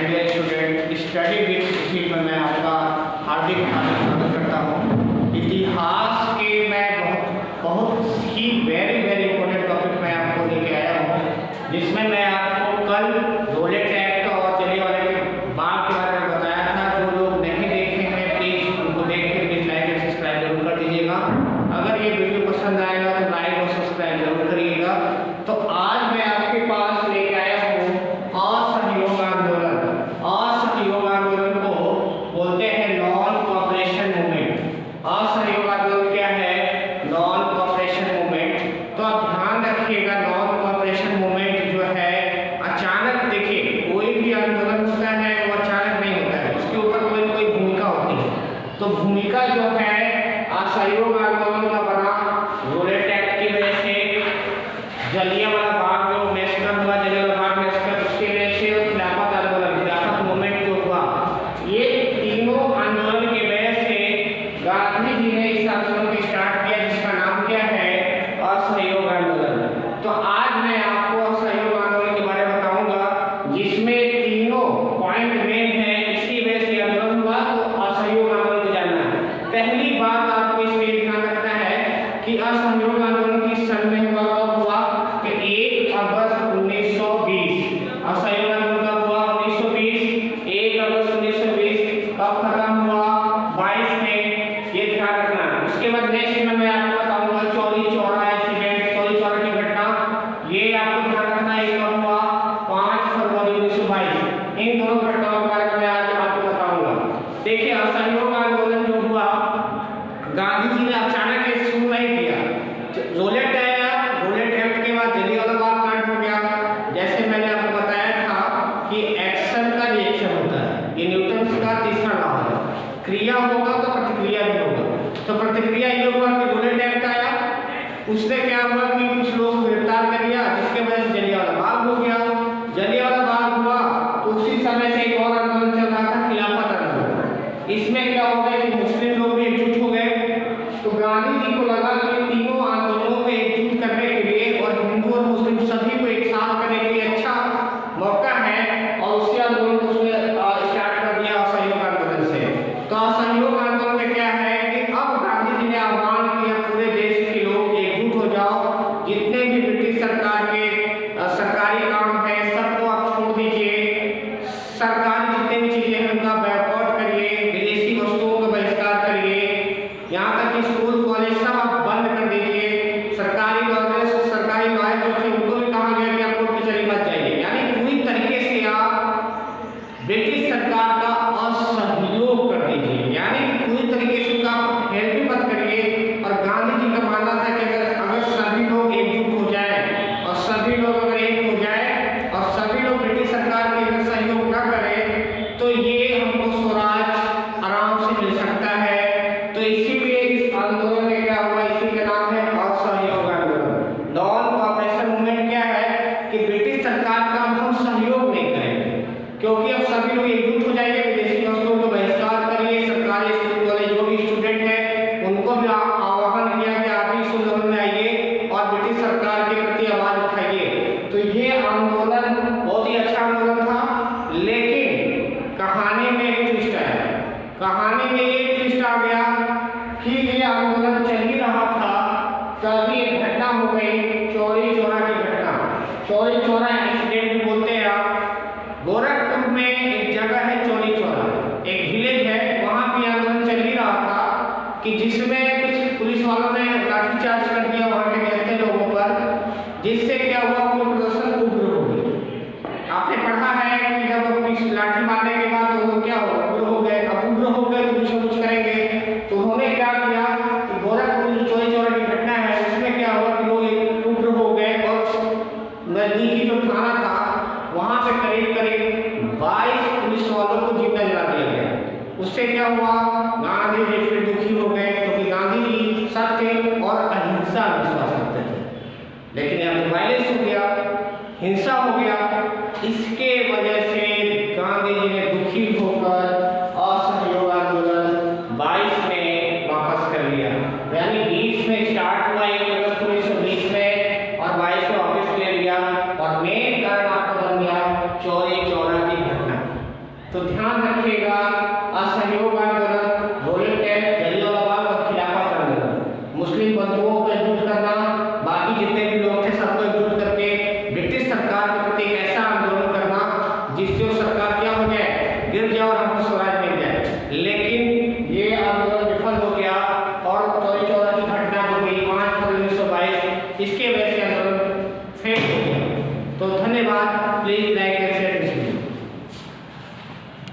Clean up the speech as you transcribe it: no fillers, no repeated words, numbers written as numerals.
Dear student, study with सुशील में मैं आपका हार्दिक स्वागत करता हूँ। इतिहास के मैं बहुत ही वेरी इंपॉर्टेंट टॉपिक मैं आपको लेके आया हूँ, जिसमें मैं आपको कल रोलेट एक्ट और जलियांवाला के बाग के बारे में बताया था। जो लोग नहीं देखे हैं प्लीज़ उनको देख के प्लीज़ लाइक और सब्सक्राइब जरूर कर दीजिएगा। अगर ये वीडियो पसंद आएगा तो लाइक और सब्सक्राइब जरूर करिएगा। तो आज मैं आपके पास लेके आया हूँ असहयोग आंदोलन। असहयोग आंदोलन को बोलते हैं नॉन कोऑपरेशन मूवमेंट। असहयोग आंदोलन क्या है? Non cooperation movement. तो आप ध्यान रखिएगा, नॉन कोऑपरेशन मूवमेंट जो है अचानक, देखिए कोई भी आंदोलन होता है वो अचानक नहीं होता है, उसके ऊपर कोई ना कोई भूमिका होती है। तो भूमिका जो है असहयोग आंदोलन का बना रोलेट एक्ट की वजह से, जलियांवाला बाग जो मैसेकर हुआ, जलियांवाला बाग मैसेकर उसकी वजह से, और खिलाफत आंदोलन, खिलाफत मूवमेंट जो हुआ, ये तीनों आंदोलन की वजह से गांधी जी ने इस आंदोलन को स्टार्ट किया, जिसका नाम क्या है? असहयोग आंदोलन। तो आज मैं आपको असहयोग आंदोलन के बारे में बताऊंगा, जिसमें तीनों पॉइंट मेन है, इसी वजह से आंदोलन हुआ। तो असहयोग आंदोलन को जानना है। पहली बात आपको इसमें ध्यान रखना है कि असहयोग आंदोलन किस सन में हुआ, कब हुआ? कि 1 अगस्त 1920। असहयोग आंदोलन कब हुआ? 1920। 1 अगस्त 1920। कब खत्म हुआ? 22 में। ये ध्यान रखना। उसके बाद नेक्स्ट में मैं आपको बताऊंगा चौरी चौरा इंसिडेंट, चौरी चौरा की घटना, ये आपको ध्यान रखना है। कब हुआ? 5 फरवरी 1922। इन दोनों घटनाओं के बारे में आज आपको बताऊंगा। देखिए असहयोग आंदोलन जो हुआ, गांधी जी ने अचानक ये शुरू नहीं किया। रोलेट आया, रोलेट एक्ट के बाद जलियांवाला बाग कांड हो गया। जैसे मैंने आपको बताया था कि एक्शन का रिएक्शन होता है, ये न्यूटन का तीसरा लॉ है। क्रिया होगा तो प्रतिक्रिया भी होगा। तो प्रतिक्रिया ये हुआ कि रोलेट एक्ट आया, उससे क्या हुआ कि कुछ लोग गिरफ्तार कर लिया, जिसके वजह से जलियांवाला बाग हो गया। जलियांवाला बाग हुआ तो उसी समय से एक और आंदोलन चल रहा था, खिलाफत आंदोलन। इसमें क्या हो गया कि मुस्लिम लोग भी एकजुट हो गए। तो गांधी जी को लगा कि तीनों आंदोलनों को एकजुट करने के लिए और हिंदू और मुस्लिम सभी को एक साथ करने के लिए अच्छा मौका है, और उसके आंदोलन को उसने स्टार्ट कर दिया असहयोग आंदोलन से। तो असहयोग आंदोलन में क्या है कि अब गांधी जी ने आह्वान किया पूरे देश के लोग एकजुट हो जाओ, जितने भी ब्रिटिश सरकार के सरकारी काम है सबको आप छोड़ दीजिए, सरकारी जितने भी चीजें हैं उनका बैकआउट करिए, विदेशी वस्तुओं का बहिष्कार करिए, यहाँ तक कि स्कूल कॉलेज सब आप बंद कर दीजिए। सरकारी लॉयर जो थे उनको भी कहा गया कि आप कोर्ट कचहरी मत जाइए। यानी पूरी तरीके से आप ब्रिटिश सरकार का असहयोग कर दीजिए, यानी पूरी तरीके से उनका हेल्प भी मत करिए। और गांधी जी का मानना था कि अगर सभी लोग एकजुट हो जाए और सभी लोग अगर एक हो जाए और सभी लोग ब्रिटिश सरकार के अगर सहयोग न करें तो ये हमको स्वराज आराम से मिल सकता है। तो इसीलिए इस आंदोलन में क्या हुआ, इसी का नाम है असहयोग आंदोलन। नॉन कोऑपरेशन मूवमेंट क्या है कि ब्रिटिश सरकार का हम सहयोग नहीं करेंगे, क्योंकि अब सभी लोग एकजुट हो जाएंगे, विदेशी वस्तुओं को बहिष्कार करिए। सरकारी स्कूल कॉलेज जो भी स्टूडेंट है उनको भी आह्वान किया कि आप भी इस आंदोलन में आइए और ब्रिटिश सरकार के प्रति आवाज उठाइए। तो ये आंदोलन बहुत ही अच्छा आंदोलन था, लेकिन कहानी में एक ट्विस्ट आया। कहानी में ये ट्विस्ट आ गया कि ये आंदोलन चल ही रहा था, तभी एक घटना हो गई, चौरी चौरा की घटना। चौरी चौरा इंसिडेंट भी बोलते हैं आप। गोरखपुर में एक जगह है चौरी चौरा, एक विलेज है, वहाँ भी आंदोलन चल ही रहा था कि जिसमें कुछ पुलिस वालों ने लाठीचार्ज कर दिया वहाँ के रहते लोगों पर, जिससे क्या हुआ कि प्रदर्शन उग्र हो गई। आपने पढ़ा है कि जब लाठी मारने के बाद तो लोग क्या हो, उग्र हो गए। अब उग्र हो गए तो कुछ करेंगे। तो उन्होंने क्या किया कि गोरखपुर जो चौरी चौरा की घटना है उसमें क्या हुआ कि लोग उग्र हो गए और नजदीकी जो थाना था वहाँ पे करीब 22 पुलिस वालों को जिंदा जला दिया गया। उससे क्या हुआ, गांधी जी फिर दुखी हो गए, क्योंकि गांधी जी सत्य और अहिंसा विश्वास करते थे, लेकिन यहाँ तो वायलेंस हो गया, हिंसा हो गया। इसके वजह से गांधी जी ने दुखी होकर असहयोग आंदोलन 22 में वापस कर लिया। यानी 20 में स्टार्ट हुआ 1 अगस्त 1920 में और 22 में वापस ले लिया। और मेन कारण आपका बन गया चौरी चौरा की घटना। तो ध्यान रखिएगा, असहयोग आंदोलन, रोलिंग टैक्स, जलियांवाला बाग और खिलाफत आंदोलन, मुस्लिम बंधुओं को एकजुट करना, बाकी जितने भी लोग थे सबको एकजुट करके ब्रिटिश सरकार के प्रति एक ऐसा आंदोलन करना जिससे वो सरकार क्या हो जाए, गिर जाए और हमको स्वराज मिल जाए। लेकिन ये आंदोलन विफल हो गया और चौरी चौरा की घटना हो गई 5 फरवरी 1922। इसके